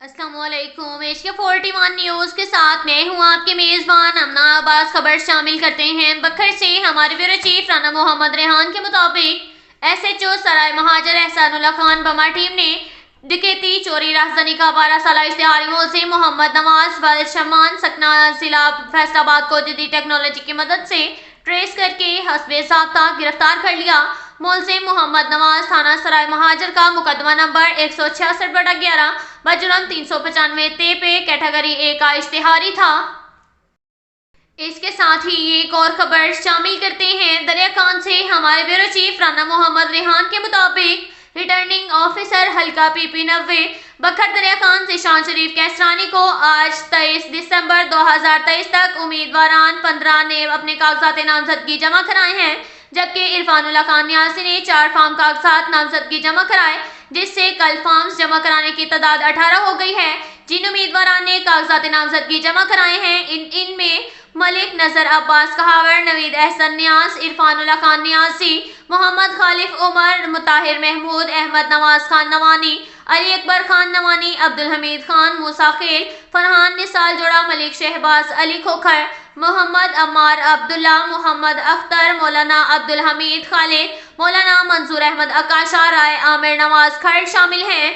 अस्सलाम वालेकुम। Asia 41 news के साथ मैं हूं आपके मेज़बान अमना अब्बास। खबर शामिल करते हैं बखर से। हमारे ब्यूरो चीफ राना मोहम्मद रेहान के मुताबिक SHO सराय महाजर एहसानुल्लाह खान बमा टीम ने डकैती चोरी राहजनी का 12 साल इश्तिहारी मुलजिम मोहम्मद नवाज वालिद शमान सकना जिला फैसलाबाद को जदीद टेक्नोलॉजी की मदद से ट्रेस करके हस्बे ज़ाब्ता गिरफ्तार कर लिया। मुलजिम मोहम्मद नवाज थाना सराय महाजर का मुकदमा नंबर 166/11 बजुर्म 395 पे कैटेगरी ए का इश्तिहारी था। इसके साथ ही एक और खबर शामिल करते हैं दरिया खान से। हमारे ब्यूरो चीफ राना मोहम्मद रेहान के मुताबिक रिटर्निंग ऑफिसर हल्का PP 90 बखर दरिया खान ज़ीशान शरीफ कैसरानी को आज 23 दिसंबर 2023 तक उम्मीदवारान 15 ने अपने कागजात नामजदगी जमा कराए हैं, जबकि इरफानुल्लाह खान न्यासी ने 4 फार्म कागजात नामजदगी जमा कराए, जिससे कल फॉर्म्स जमा कराने की तादाद 18 हो गई है। जिन उम्मीदवारों ने कागजात नामजदगी जमा कराए हैं इनमें मलिक नजर अब्बास कहावर, नवीद अहसन न्यास, इरफानुल्लाह खान न्यासी, मोहम्मद खालिफ उमर, मुताहिर महमूद, अहमद नवाज खान नवानी, अली अकबर खान नवानी, अब्दुल हमीद खान, मूसा खेल, फरहान निसाल जोड़ा, मलिक शहबाज अली खोखर, मोहम्मद अम्मार अब्दुल्ला, मोहम्मद अख्तर, मौलाना अब्दुल हमीद खालिद, मौलाना मंसूर अहमद अकाशा राय, आमिर नवाज खर शामिल हैं।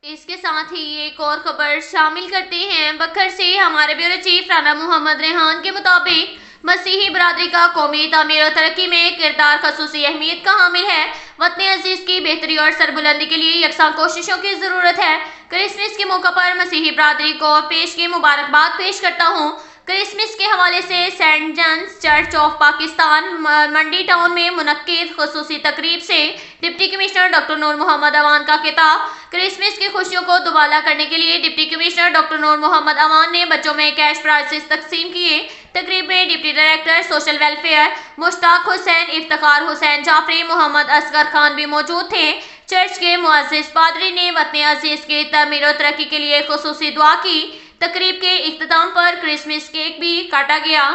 इसके साथ ही एक और खबर शामिल करते हैं बखर से। हमारे ब्यूरो चीफ राना मोहम्मद रेहान के मुताबिक मसीही बरादरी का कौमी तामीर और तरक्की में किरदार खसूसी अहमियत का हामिल है। वतन अजीज की बेहतरी और सरबुलंदी के लिए यकसा कोशिशों की ज़रूरत है। क्रिसमस के मौका पर मसीही बरादरी को पेश की मुबारकबाद पेश करता हूँ। क्रिसमस के हवाले से Saint John's Church of Pakistan Mandi Town में मुनक्किद खसूसी तकरीब से deputy commissioner doctor Noor Mohammad Awan का खिताब। क्रिसमस की खुशियों को दुबाला करने के लिए deputy commissioner doctor Noor Mohammad Awan ने बच्चों में कैश प्राइजेस तकसीम किए। तकरीब में deputy director social welfare Mushtaq Hussain, Iftikhar Hussain Jafri, Mohammad Asghar Khan भी मौजूद थे। चर्च के मुअज़्ज़िज़ पादरी ने वतन अजीज के तमीर और तरक्की के लिए खुसूसी दुआ की। तकरीब के इख्तिताम पर क्रिसमस केक भी काटा गया।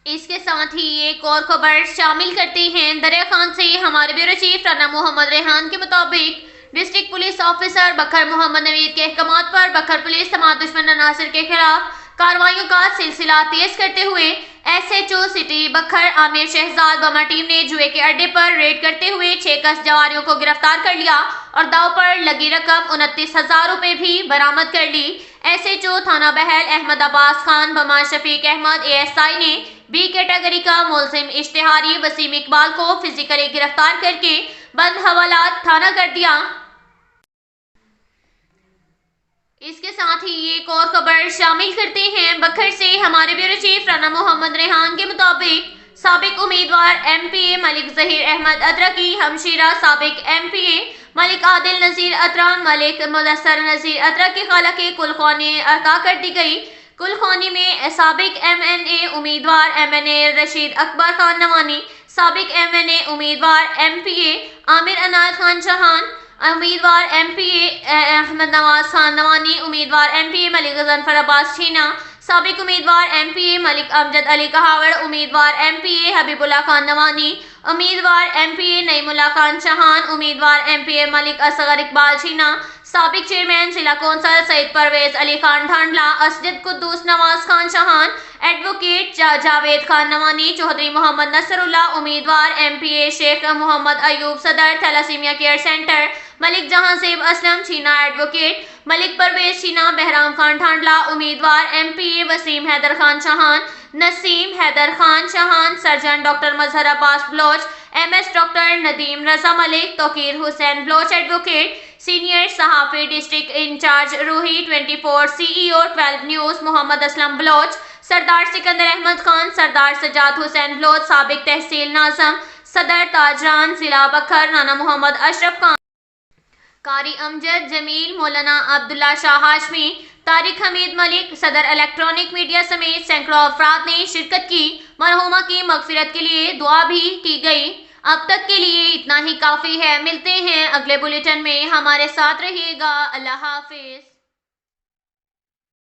इसके साथ ही एक और खबर शामिल करते हैं दरिया खान से। हमारे ब्यूरो चीफ राना मोहम्मद रेहान के मुताबिक डिस्ट्रिक्ट पुलिस ऑफिसर बखर मोहम्मद नवीद के अहकामात पर बखर पुलिस तमाम दुश्मन अनासर के खिलाफ कार्रवाइयों का सिलसिला तेज करते हुए SHO सिटी बखर आमिर शहजाद बमा टीम ने जुए के अड्डे पर रेड करते हुए 6 कस जवारियों को गिरफ्तार कर लिया और दाव पर लगी रकम 29,000 रुपए भी बरामद कर ली। SHO थाना बहल अहमद अब्बास खान बमा शफीक अहमद ASI ने B कैटेगरी का मुलजिम इश्तिहारी वसीम इकबाल को फिजिकली गिरफ्तार करके बंद हवालात थाना कर दिया। इसके साथ ही एक और खबर शामिल करते हैं बखर से। हमारे ब्यूरो चीफ राना मोहम्मद रेहान के मुताबिक साबिक उम्मीदवार MPA मलिक जहीर अहमद अतरा की हमशीरा साबिक MPA मलिक आदिल नज़ीर अतरा मलिक मुदस्सर नज़ीर अतरा की खाला के कुलखानी अता कर दी गई। कुलखानी में साबिक MNA उम्मीदवार MNA रशीद अकबर खान नवानी, साबिक MNA उम्मीदवार MPA आमिर अनायत खान चौहान, उम्मीदवार MPA अहमद नवाज खान नवानी, उम्मीदवार MPA मलिक गजनफर अब्बास छीना, साबिक उम्मीदवार MPA मलिक अमजद अली कहावड़, उम्मीदवार MPA हबीबुल्लाह खान नवानी, उम्मीदवार MPA नईमुल्लाह खान चौहान, उम्मीदवार MPA मलिक असगर इकबाल छीना, साबिक चेयरमैन जिला कौंसल सईद परवेज अली खान ढांडला, असजद कुद्दूस नवाज खान चौहान, एडवोकेट जावेद खान नवानी, चौधरी मोहम्मद नसरुल्लाह, उम्मीदवार MPA शेख मोहम्मद अयूब सदर thalassaemia care centre, Malik Jahanzeb Aslam Cheena advocate, Malik Parvez छीना बहराम खान ढांडला, उम्मीदवार MPA Waseem Haider Khan Chauhan, Naseem Haider Khan Chauhan, surgeon doctor Mazhar Abbas Baloch, MS doctor Nadeem Raza Malik, Tauqeer Hussain Baloch advocate, senior सहाफ़ी district incharge Roohi 24 CEO 12 news Mohammad Aslam Baloch, Sardar Sikandar Ahmed Khan, Sardar Sajjad Hussain Baloch, साबिक तहसील नाज़म, सदर ताजरान जिला बखर राना मोहम्मद अशरफ खान, कारी अमजद जमील, मौलाना अब्दुल्ला शाह हाशमी, तारिक हमीद मलिक, सदर इलेक्ट्रॉनिक मीडिया समेत सैकड़ों अफराद ने शिरकत की। मरहुमा की मगफिरत के लिए दुआ भी की गई। अब तक के लिए इतना ही काफ़ी है। मिलते हैं अगले बुलेटिन में, हमारे साथ रहिएगा। अल्लाह हाफिज।